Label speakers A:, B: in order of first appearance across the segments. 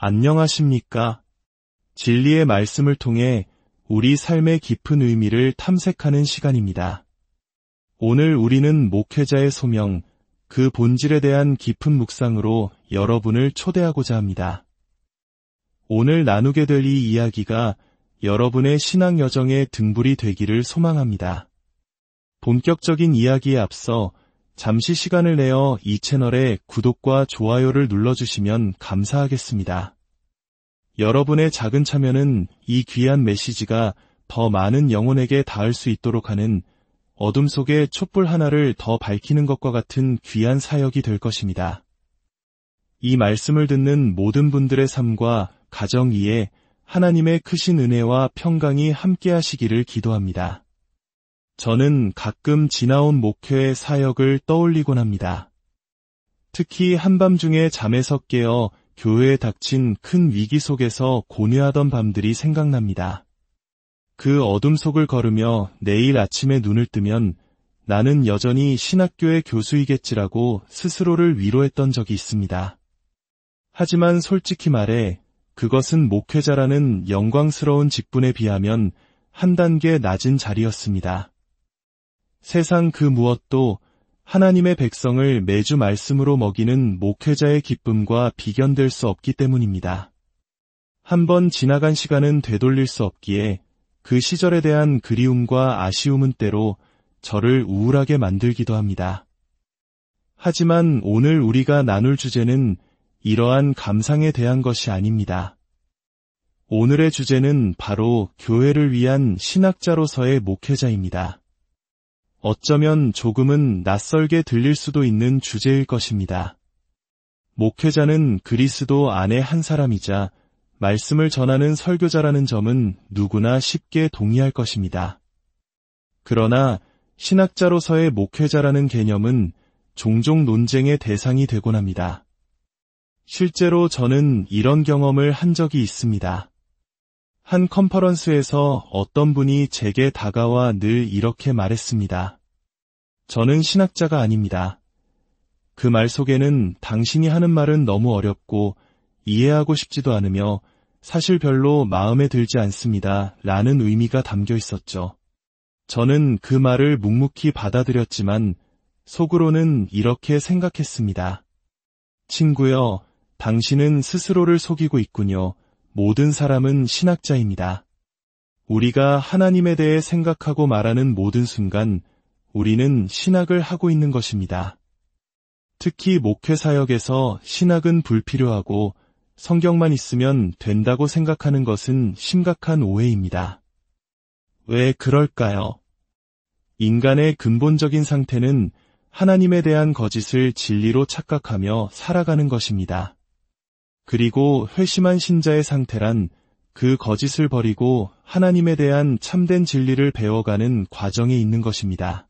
A: 안녕하십니까? 진리의 말씀을 통해 우리 삶의 깊은 의미를 탐색하는 시간입니다. 오늘 우리는 목회자의 소명, 그 본질에 대한 깊은 묵상으로 여러분을 초대하고자 합니다. 오늘 나누게 될 이 이야기가 여러분의 신앙 여정의 등불이 되기를 소망합니다. 본격적인 이야기에 앞서 잠시 시간을 내어 이 채널에 구독과 좋아요를 눌러주시면 감사하겠습니다. 여러분의 작은 참여는 이 귀한 메시지가 더 많은 영혼에게 닿을 수 있도록 하는 어둠 속의 촛불 하나를 더 밝히는 것과 같은 귀한 사역이 될 것입니다. 이 말씀을 듣는 모든 분들의 삶과 가정 위에 하나님의 크신 은혜와 평강이 함께 하시기를 기도합니다. 저는 가끔 지나온 목회의 사역을 떠올리곤 합니다. 특히 한밤중에 잠에서 깨어 교회에 닥친 큰 위기 속에서 고뇌하던 밤들이 생각납니다. 그 어둠 속을 걸으며 내일 아침에 눈을 뜨면 나는 여전히 신학교의 교수이겠지라고 스스로를 위로했던 적이 있습니다. 하지만 솔직히 말해 그것은 목회자라는 영광스러운 직분에 비하면 한 단계 낮은 자리였습니다. 세상 그 무엇도 하나님의 백성을 매주 말씀으로 먹이는 목회자의 기쁨과 비견될 수 없기 때문입니다. 한번 지나간 시간은 되돌릴 수 없기에 그 시절에 대한 그리움과 아쉬움은 때로 저를 우울하게 만들기도 합니다. 하지만 오늘 우리가 나눌 주제는 이러한 감상에 대한 것이 아닙니다. 오늘의 주제는 바로 교회를 위한 신학자로서의 목회자입니다. 어쩌면 조금은 낯설게 들릴 수도 있는 주제일 것입니다. 목회자는 그리스도 안의 한 사람이자 말씀을 전하는 설교자라는 점은 누구나 쉽게 동의할 것입니다. 그러나 신학자로서의 목회자라는 개념은 종종 논쟁의 대상이 되곤 합니다. 실제로 저는 이런 경험을 한 적이 있습니다. 한 컨퍼런스에서 어떤 분이 제게 다가와 늘 이렇게 말했습니다. 저는 신학자가 아닙니다. 그 말 속에는 당신이 하는 말은 너무 어렵고 이해하고 싶지도 않으며 사실 별로 마음에 들지 않습니다. 라는 의미가 담겨 있었죠. 저는 그 말을 묵묵히 받아들였지만 속으로는 이렇게 생각했습니다. 친구여, 당신은 스스로를 속이고 있군요. 모든 사람은 신학자입니다. 우리가 하나님에 대해 생각하고 말하는 모든 순간 우리는 신학을 하고 있는 것입니다. 특히 목회 사역에서 신학은 불필요하고 성경만 있으면 된다고 생각하는 것은 심각한 오해입니다. 왜 그럴까요? 인간의 근본적인 상태는 하나님에 대한 거짓을 진리로 착각하며 살아가는 것입니다. 그리고 회심한 신자의 상태란 그 거짓을 버리고 하나님에 대한 참된 진리를 배워가는 과정에 있는 것입니다.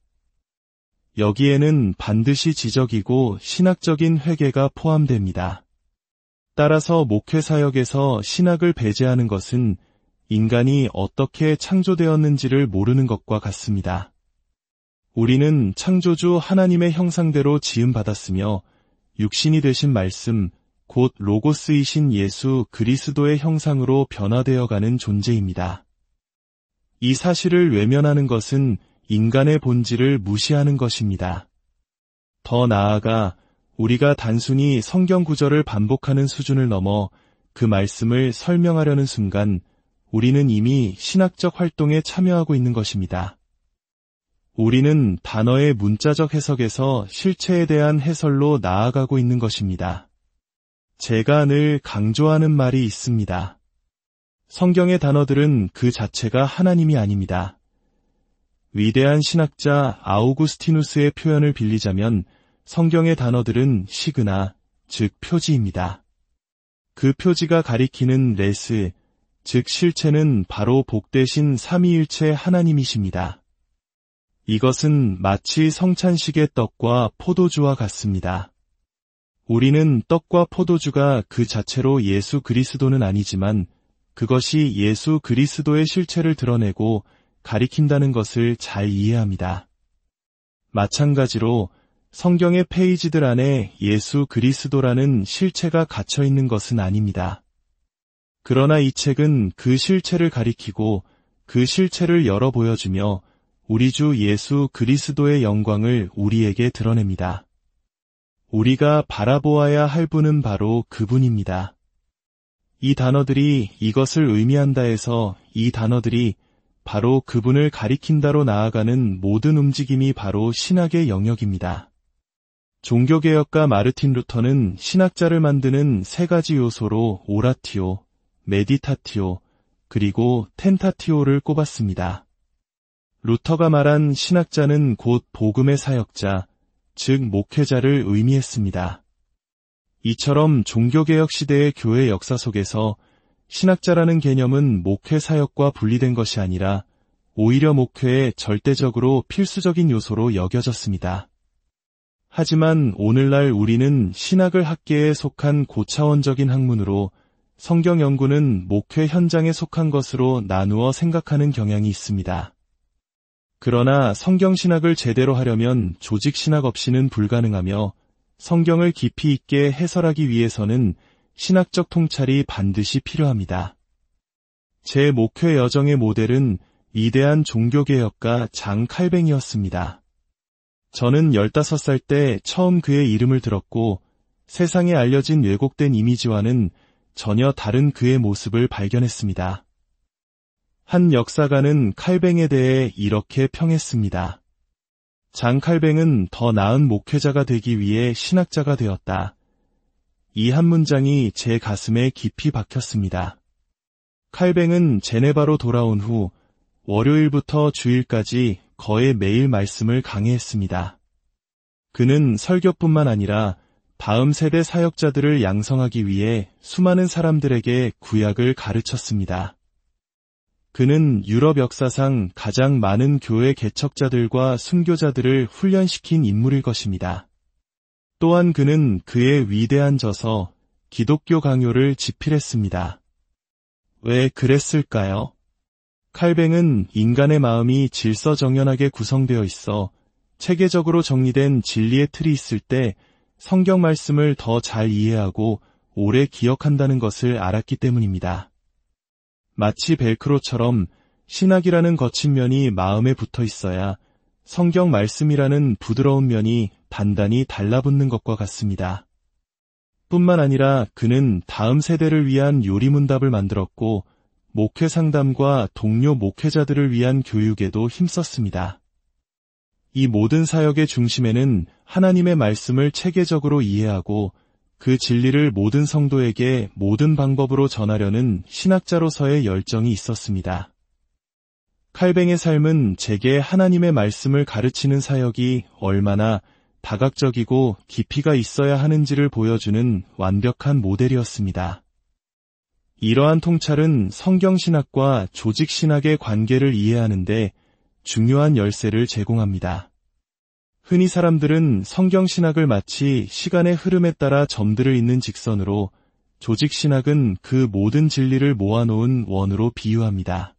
A: 여기에는 반드시 지적이고 신학적인 회개가 포함됩니다. 따라서 목회 사역에서 신학을 배제하는 것은 인간이 어떻게 창조되었는지를 모르는 것과 같습니다. 우리는 창조주 하나님의 형상대로 지음받았으며 육신이 되신 말씀, 곧 로고스이신 예수 그리스도의 형상으로 변화되어가는 존재입니다. 이 사실을 외면하는 것은 인간의 본질을 무시하는 것입니다. 더 나아가 우리가 단순히 성경 구절을 반복하는 수준을 넘어 그 말씀을 설명하려는 순간 우리는 이미 신학적 활동에 참여하고 있는 것입니다. 우리는 단어의 문자적 해석에서 실체에 대한 해설로 나아가고 있는 것입니다. 제가 늘 강조하는 말이 있습니다. 성경의 단어들은 그 자체가 하나님이 아닙니다. 위대한 신학자 아우구스티누스의 표현을 빌리자면 성경의 단어들은 시그나, 즉 표지입니다. 그 표지가 가리키는 레스, 즉 실체는 바로 복되신 삼위일체 하나님이십니다. 이것은 마치 성찬식의 떡과 포도주와 같습니다. 우리는 떡과 포도주가 그 자체로 예수 그리스도는 아니지만 그것이 예수 그리스도의 실체를 드러내고 가리킨다는 것을 잘 이해합니다. 마찬가지로 성경의 페이지들 안에 예수 그리스도라는 실체가 갇혀 있는 것은 아닙니다. 그러나 이 책은 그 실체를 가리키고 그 실체를 열어 보여주며 우리 주 예수 그리스도의 영광을 우리에게 드러냅니다. 우리가 바라보아야 할 분은 바로 그분입니다. 이 단어들이 이것을 의미한다 해서 이 단어들이 바로 그분을 가리킨다로 나아가는 모든 움직임이 바로 신학의 영역입니다. 종교개혁가 마르틴 루터는 신학자를 만드는 세 가지 요소로 오라티오, 메디타티오, 그리고 텐타티오를 꼽았습니다. 루터가 말한 신학자는 곧 복음의 사역자, 즉 목회자를 의미했습니다. 이처럼 종교개혁 시대의 교회 역사 속에서 신학자라는 개념은 목회 사역과 분리된 것이 아니라 오히려 목회의 절대적으로 필수적인 요소로 여겨졌습니다. 하지만 오늘날 우리는 신학을 학계에 속한 고차원적인 학문으로 성경 연구는 목회 현장에 속한 것으로 나누어 생각하는 경향이 있습니다. 그러나 성경신학을 제대로 하려면 조직신학 없이는 불가능하며 성경을 깊이 있게 해설하기 위해서는 신학적 통찰이 반드시 필요합니다. 제 목회 여정의 모델은 위대한 종교개혁가 장 칼뱅이었습니다. 저는 15살 때 처음 그의 이름을 들었고 세상에 알려진 왜곡된 이미지와는 전혀 다른 그의 모습을 발견했습니다. 한 역사가는 칼뱅에 대해 이렇게 평했습니다. 장 칼뱅은 더 나은 목회자가 되기 위해 신학자가 되었다. 이 한 문장이 제 가슴에 깊이 박혔습니다. 칼뱅은 제네바로 돌아온 후 월요일부터 주일까지 거의 매일 말씀을 강해했습니다. 그는 설교뿐만 아니라 다음 세대 사역자들을 양성하기 위해 수많은 사람들에게 구약을 가르쳤습니다. 그는 유럽 역사상 가장 많은 교회 개척자들과 순교자들을 훈련시킨 인물일 것입니다. 또한 그는 그의 위대한 저서 기독교 강요를 집필했습니다. 왜 그랬을까요? 칼뱅은 인간의 마음이 질서정연하게 구성되어 있어 체계적으로 정리된 진리의 틀이 있을 때 성경 말씀을 더 잘 이해하고 오래 기억한다는 것을 알았기 때문입니다. 마치 벨크로처럼 신학이라는 거친 면이 마음에 붙어 있어야 성경 말씀이라는 부드러운 면이 단단히 달라붙는 것과 같습니다. 뿐만 아니라 그는 다음 세대를 위한 요리문답을 만들었고 목회 상담과 동료 목회자들을 위한 교육에도 힘썼습니다. 이 모든 사역의 중심에는 하나님의 말씀을 체계적으로 이해하고 그 진리를 모든 성도에게 모든 방법으로 전하려는 신학자로서의 열정이 있었습니다. 칼뱅의 삶은 제게 하나님의 말씀을 가르치는 사역이 얼마나 다각적이고 깊이가 있어야 하는지를 보여주는 완벽한 모델이었습니다. 이러한 통찰은 성경신학과 조직신학의 관계를 이해하는데 중요한 열쇠를 제공합니다. 흔히 사람들은 성경신학을 마치 시간의 흐름에 따라 점들을 잇는 직선으로 조직신학은 그 모든 진리를 모아놓은 원으로 비유합니다.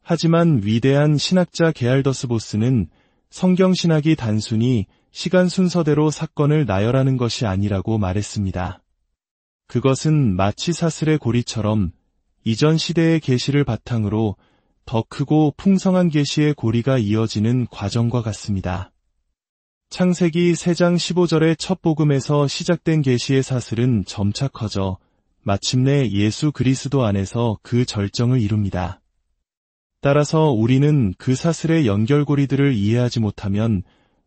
A: 하지만 위대한 신학자 게알더스 보스는 성경신학이 단순히 시간 순서대로 사건을 나열하는 것이 아니라고 말했습니다. 그것은 마치 사슬의 고리처럼 이전 시대의 계시를 바탕으로 더 크고 풍성한 계시의 고리가 이어지는 과정과 같습니다. 창세기 3장 15절의 첫 복음에서 시작된 계시의 사슬은 점차 커져 마침내 예수 그리스도 안에서 그 절정을 이룹니다. 따라서 우리는 그 사슬의 연결고리들을 이해하지 못하면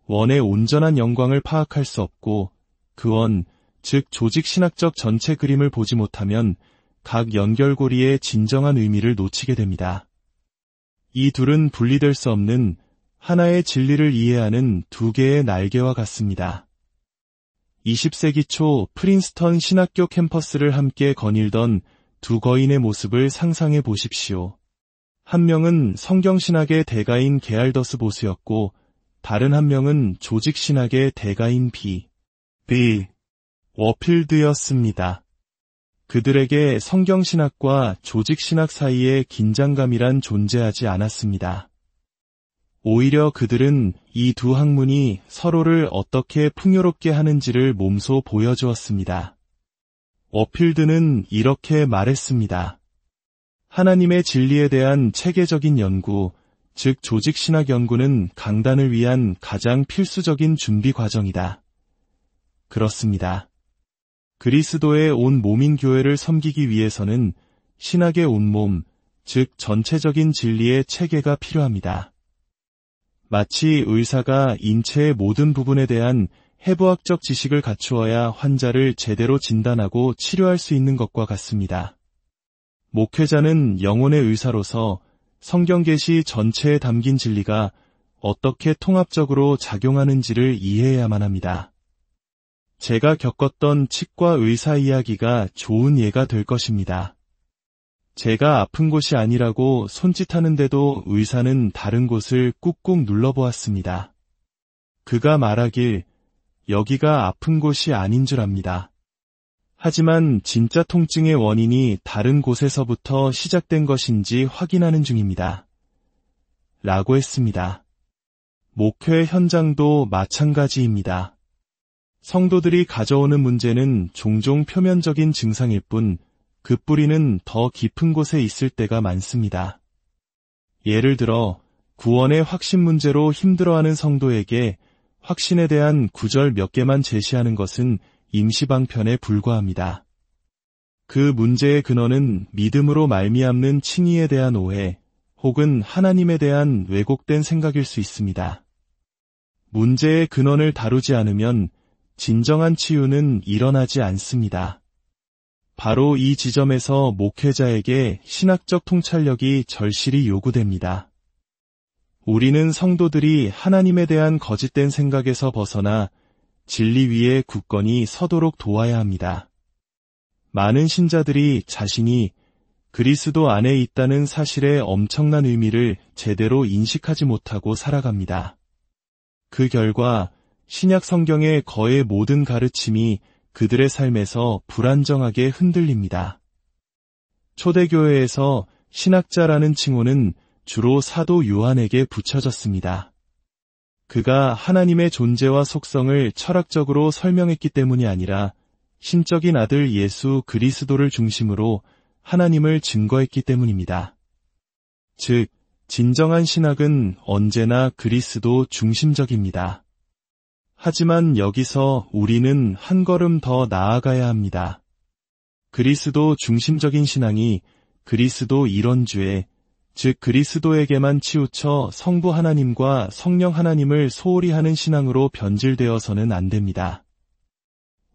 A: 원의 온전한 영광을 파악할 수 없고 그 원, 즉 조직신학적 전체 그림을 보지 못하면 각 연결고리의 진정한 의미를 놓치게 됩니다. 이 둘은 분리될 수 없는 하나의 진리를 이해하는 두 개의 날개와 같습니다. 20세기 초 프린스턴 신학교 캠퍼스를 함께 거닐던 두 거인의 모습을 상상해 보십시오. 한 명은 성경신학의 대가인 게알더스 보스였고 다른 한 명은 조직신학의 대가인 B. 워필드였습니다. 그들에게 성경신학과 조직신학 사이에 긴장감이란 존재하지 않았습니다. 오히려 그들은 이 두 학문이 서로를 어떻게 풍요롭게 하는지를 몸소 보여주었습니다. 어필드는 이렇게 말했습니다. 하나님의 진리에 대한 체계적인 연구, 즉 조직신학 연구는 강단을 위한 가장 필수적인 준비 과정이다. 그렇습니다. 그리스도의 온 몸인 교회를 섬기기 위해서는 신학의 온몸, 즉 전체적인 진리의 체계가 필요합니다. 마치 의사가 인체의 모든 부분에 대한 해부학적 지식을 갖추어야 환자를 제대로 진단하고 치료할 수 있는 것과 같습니다. 목회자는 영혼의 의사로서 성경 계시 전체에 담긴 진리가 어떻게 통합적으로 작용하는지를 이해해야만 합니다. 제가 겪었던 치과 의사 이야기가 좋은 예가 될 것입니다. 제가 아픈 곳이 아니라고 손짓하는데도 의사는 다른 곳을 꾹꾹 눌러보았습니다. 그가 말하길 여기가 아픈 곳이 아닌 줄 압니다. 하지만 진짜 통증의 원인이 다른 곳에서부터 시작된 것인지 확인하는 중입니다. 라고 했습니다. 목회 현장도 마찬가지입니다. 성도들이 가져오는 문제는 종종 표면적인 증상일 뿐 그 뿌리는 더 깊은 곳에 있을 때가 많습니다. 예를 들어 구원의 확신 문제로 힘들어하는 성도에게 확신에 대한 구절 몇 개만 제시하는 것은 임시방편에 불과합니다. 그 문제의 근원은 믿음으로 말미암는 칭의에 대한 오해 혹은 하나님에 대한 왜곡된 생각일 수 있습니다. 문제의 근원을 다루지 않으면 진정한 치유는 일어나지 않습니다. 바로 이 지점에서 목회자에게 신학적 통찰력이 절실히 요구됩니다. 우리는 성도들이 하나님에 대한 거짓된 생각에서 벗어나 진리 위에 굳건히 서도록 도와야 합니다. 많은 신자들이 자신이 그리스도 안에 있다는 사실의 엄청난 의미를 제대로 인식하지 못하고 살아갑니다. 그 결과 신약 성경의 거의 모든 가르침이 그들의 삶에서 불안정하게 흔들립니다. 초대교회에서 신학자라는 칭호는 주로 사도 요한에게 붙여졌습니다. 그가 하나님의 존재와 속성을 철학적으로 설명했기 때문이 아니라 신적인 아들 예수 그리스도를 중심으로 하나님을 증거했기 때문입니다. 즉, 진정한 신학은 언제나 그리스도 중심적입니다. 하지만 여기서 우리는 한 걸음 더 나아가야 합니다. 그리스도 중심적인 신앙이 그리스도 일원주의, 즉 그리스도에게만 치우쳐 성부 하나님과 성령 하나님을 소홀히 하는 신앙으로 변질되어서는 안 됩니다.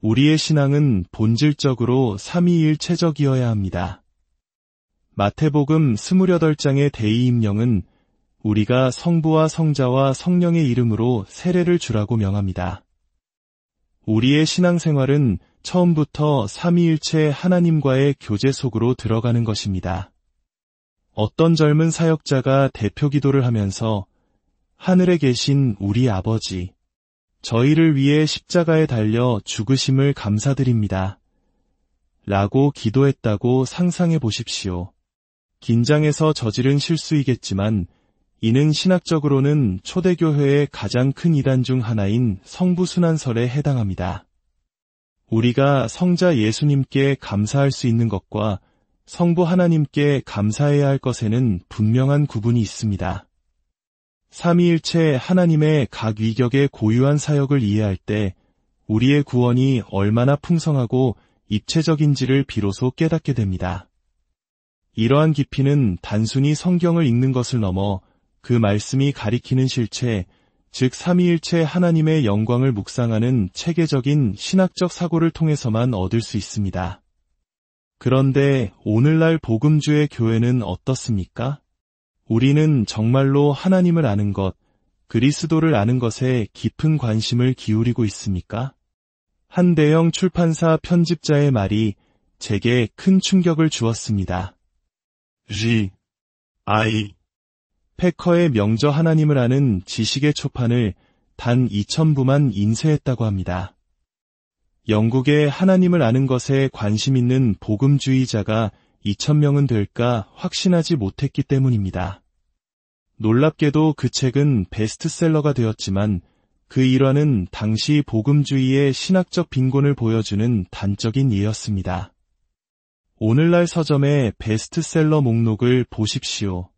A: 우리의 신앙은 본질적으로 삼위일체적이어야 합니다. 마태복음 28장의 대의임령은 우리가 성부와 성자와 성령의 이름으로 세례를 주라고 명합니다. 우리의 신앙생활은 처음부터 삼위일체 하나님과의 교제 속으로 들어가는 것입니다. 어떤 젊은 사역자가 대표 기도를 하면서 하늘에 계신 우리 아버지, 저희를 위해 십자가에 달려 죽으심을 감사드립니다. 라고 기도했다고 상상해 보십시오. 긴장해서 저지른 실수이겠지만 이는 신학적으로는 초대교회의 가장 큰 이단 중 하나인 성부순환설에 해당합니다. 우리가 성자 예수님께 감사할 수 있는 것과 성부 하나님께 감사해야 할 것에는 분명한 구분이 있습니다. 삼위일체 하나님의 각 위격의 고유한 사역을 이해할 때 우리의 구원이 얼마나 풍성하고 입체적인지를 비로소 깨닫게 됩니다. 이러한 깊이는 단순히 성경을 읽는 것을 넘어 그 말씀이 가리키는 실체, 즉 삼위일체 하나님의 영광을 묵상하는 체계적인 신학적 사고를 통해서만 얻을 수 있습니다. 그런데 오늘날 복음주의 교회는 어떻습니까? 우리는 정말로 하나님을 아는 것, 그리스도를 아는 것에 깊은 관심을 기울이고 있습니까? 한 대형 출판사 편집자의 말이 제게 큰 충격을 주었습니다. 패커의 명저 하나님을 아는 지식의 초판을 단 2,000부만 인쇄했다고 합니다. 영국의 하나님을 아는 것에 관심 있는 복음주의자가 2,000명은 될까 확신하지 못했기 때문입니다. 놀랍게도 그 책은 베스트셀러가 되었지만 그 일화는 당시 복음주의의 신학적 빈곤을 보여주는 단적인 예였습니다. 오늘날 서점의 베스트셀러 목록을 보십시오.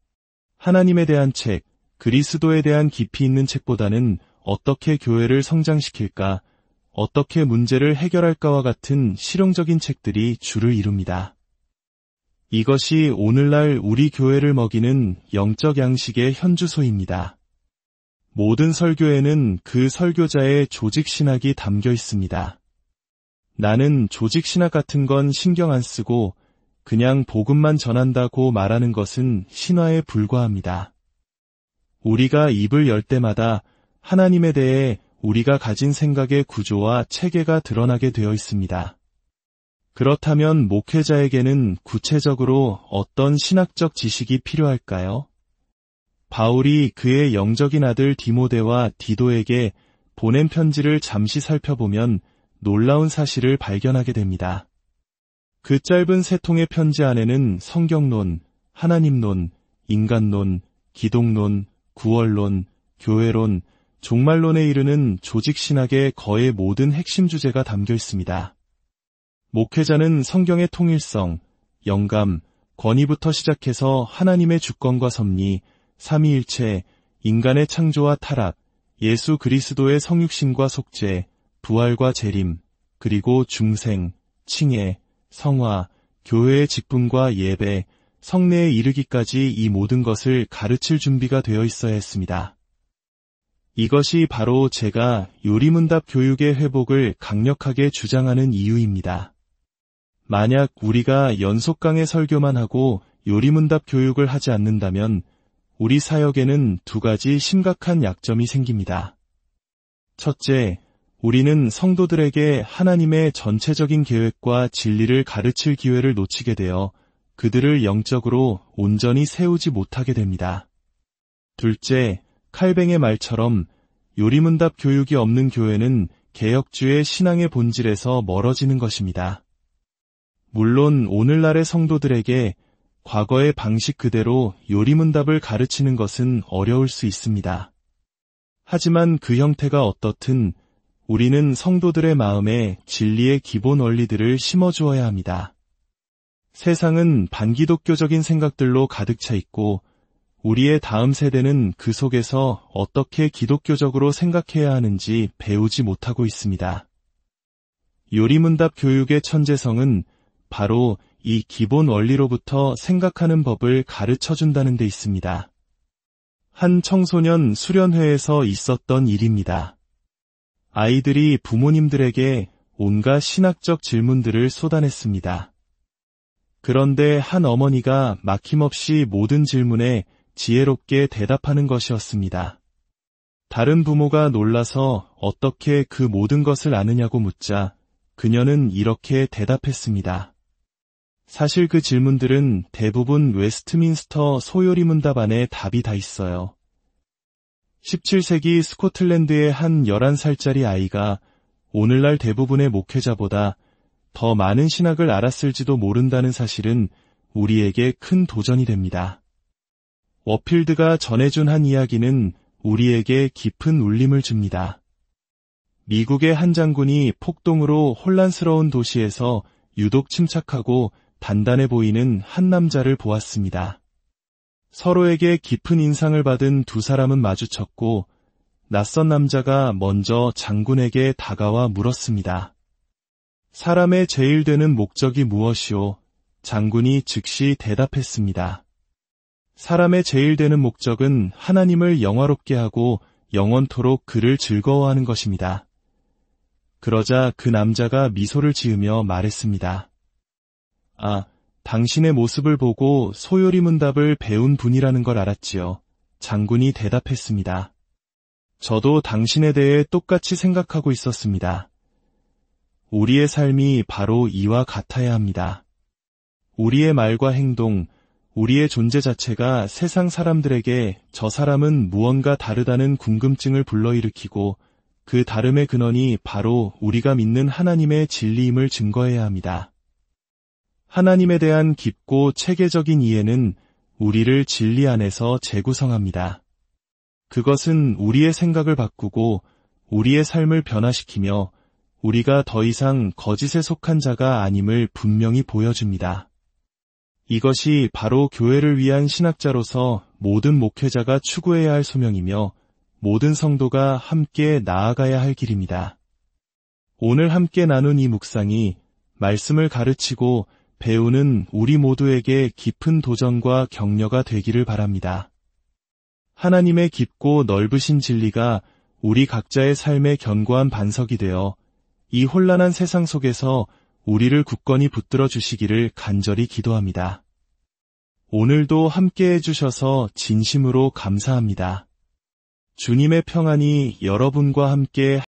A: 하나님에 대한 책, 그리스도에 대한 깊이 있는 책보다는 어떻게 교회를 성장시킬까, 어떻게 문제를 해결할까와 같은 실용적인 책들이 주를 이룹니다. 이것이 오늘날 우리 교회를 먹이는 영적 양식의 현주소입니다. 모든 설교에는 그 설교자의 조직 신학이 담겨 있습니다. 나는 조직 신학 같은 건 신경 안 쓰고 그냥 복음만 전한다고 말하는 것은 신화에 불과합니다. 우리가 입을 열 때마다 하나님에 대해 우리가 가진 생각의 구조와 체계가 드러나게 되어 있습니다. 그렇다면 목회자에게는 구체적으로 어떤 신학적 지식이 필요할까요? 바울이 그의 영적인 아들 디모데와 디도에게 보낸 편지를 잠시 살펴보면 놀라운 사실을 발견하게 됩니다. 그 짧은 세 통의 편지 안에는 성경론, 하나님론, 인간론, 기독론, 구원론, 교회론, 종말론에 이르는 조직신학의 거의 모든 핵심 주제가 담겨 있습니다. 목회자는 성경의 통일성, 영감, 권위부터 시작해서 하나님의 주권과 섭리, 삼위일체, 인간의 창조와 타락, 예수 그리스도의 성육신과 속죄, 부활과 재림, 그리고 중생, 칭해, 성화, 교회의 직분과 예배, 성례에 이르기까지 이 모든 것을 가르칠 준비가 되어 있어야 했습니다. 이것이 바로 제가 요리문답 교육의 회복을 강력하게 주장하는 이유입니다. 만약 우리가 연속 강의 설교만 하고 요리문답 교육을 하지 않는다면 우리 사역에는 두 가지 심각한 약점이 생깁니다. 첫째, 우리는 성도들에게 하나님의 전체적인 계획과 진리를 가르칠 기회를 놓치게 되어 그들을 영적으로 온전히 세우지 못하게 됩니다. 둘째, 칼뱅의 말처럼 요리문답 교육이 없는 교회는 개혁주의 신앙의 본질에서 멀어지는 것입니다. 물론 오늘날의 성도들에게 과거의 방식 그대로 요리문답을 가르치는 것은 어려울 수 있습니다. 하지만 그 형태가 어떻든 우리는 성도들의 마음에 진리의 기본 원리들을 심어주어야 합니다. 세상은 반기독교적인 생각들로 가득 차 있고 우리의 다음 세대는 그 속에서 어떻게 기독교적으로 생각해야 하는지 배우지 못하고 있습니다. 요리문답 교육의 천재성은 바로 이 기본 원리로부터 생각하는 법을 가르쳐준다는 데 있습니다. 한 청소년 수련회에서 있었던 일입니다. 아이들이 부모님들에게 온갖 신학적 질문들을 쏟아냈습니다. 그런데 한 어머니가 막힘없이 모든 질문에 지혜롭게 대답하는 것이었습니다. 다른 부모가 놀라서 어떻게 그 모든 것을 아느냐고 묻자 그녀는 이렇게 대답했습니다. 사실 그 질문들은 대부분 웨스트민스터 소요리문답 안에 답이 다 있어요. 17세기 스코틀랜드의 한 11살짜리 아이가 오늘날 대부분의 목회자보다 더 많은 신학을 알았을지도 모른다는 사실은 우리에게 큰 도전이 됩니다. 워필드가 전해준 한 이야기는 우리에게 깊은 울림을 줍니다. 미국의 한 장군이 폭동으로 혼란스러운 도시에서 유독 침착하고 단단해 보이는 한 남자를 보았습니다. 서로에게 깊은 인상을 받은 두 사람은 마주쳤고 낯선 남자가 먼저 장군에게 다가와 물었습니다. 사람의 제일 되는 목적이 무엇이오? 장군이 즉시 대답했습니다. 사람의 제일 되는 목적은 하나님을 영화롭게 하고 영원토록 그를 즐거워하는 것입니다. 그러자 그 남자가 미소를 지으며 말했습니다. 아, 당신의 모습을 보고 소요리문답을 배운 분이라는 걸 알았지요. 장군이 대답했습니다. 저도 당신에 대해 똑같이 생각하고 있었습니다. 우리의 삶이 바로 이와 같아야 합니다. 우리의 말과 행동, 우리의 존재 자체가 세상 사람들에게 저 사람은 무언가 다르다는 궁금증을 불러일으키고 그 다름의 근원이 바로 우리가 믿는 하나님의 진리임을 증거해야 합니다. 하나님에 대한 깊고 체계적인 이해는 우리를 진리 안에서 재구성합니다. 그것은 우리의 생각을 바꾸고 우리의 삶을 변화시키며 우리가 더 이상 거짓에 속한 자가 아님을 분명히 보여줍니다. 이것이 바로 교회를 위한 신학자로서 모든 목회자가 추구해야 할 소명이며 모든 성도가 함께 나아가야 할 길입니다. 오늘 함께 나눈 이 묵상이 말씀을 가르치고 배우는 우리 모두에게 깊은 도전과 격려가 되기를 바랍니다. 하나님의 깊고 넓으신 진리가 우리 각자의 삶의 견고한 반석이 되어 이 혼란한 세상 속에서 우리를 굳건히 붙들어 주시기를 간절히 기도합니다. 오늘도 함께 해주셔서 진심으로 감사합니다. 주님의 평안이 여러분과 함께